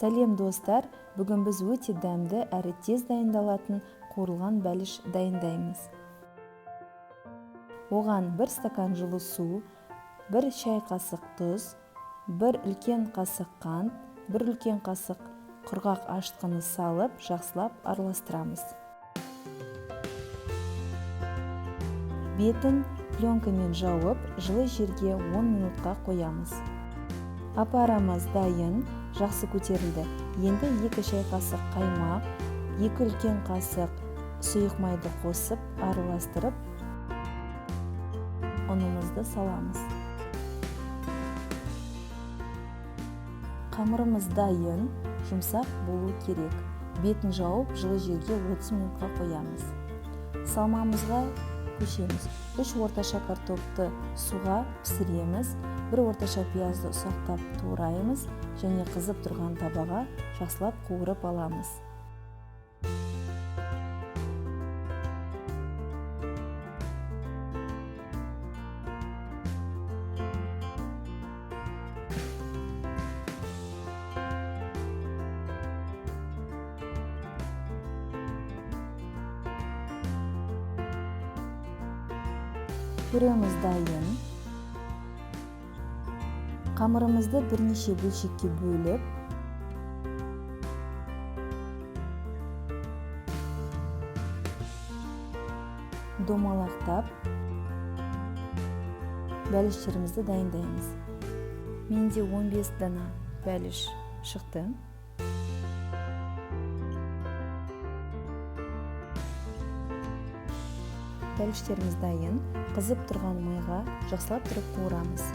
Сәлем достар, бүгін біз өте дәмді әрі тез дайындалатын қуырылған бәліш дайындаймыз. Оған 1 стакан жылы су, 1 шай қасық тұз, 1 үлкен қасық қант, 1 үлкен қасық құрғақ ашытқыны салып, жақсылап араластырамыз. Бетін пленкамен жауып, жылы жерге 10 минутқа қоямыз. Апарамыз дайын, жақсы көтерілді. Енді 2 шай қасық қаймақ, 2 үлкен қасық сұйық майды қосып, араластырып, ұнымызды саламыз. Қамырымыз дайын, жұмсақ болу керек. Бетін жауып, жылы жерге 30 минутқа қоямыз. Салмамызға көшеміз. 3 орташа картопты суға пісіреміз. 1 орташа пиязды ұсақтап тураймыз және қызып тұрған табаға жақсылап қуырып аламыз. Пюреміз дайын. Қамырымызды бірнеше бөлшекке бөліп, домалақтап, бәліштерімізді дайындаймыз. Менде 15 дана бәліш шықты. Бәліштеріміз дайын, қызып тұрған майға жақсылап тұрып қуырамыз.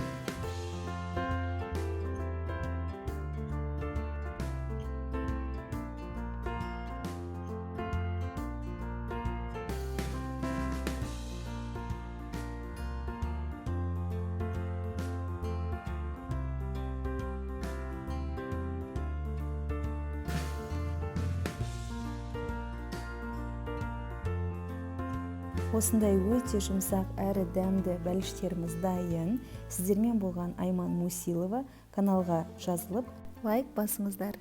Осындай өте жұмсақ әрі дәмді бәліштеріміз дайын. Сіздермен болған Айман Мусилова. Каналға жазылып, лайк басыңыздар.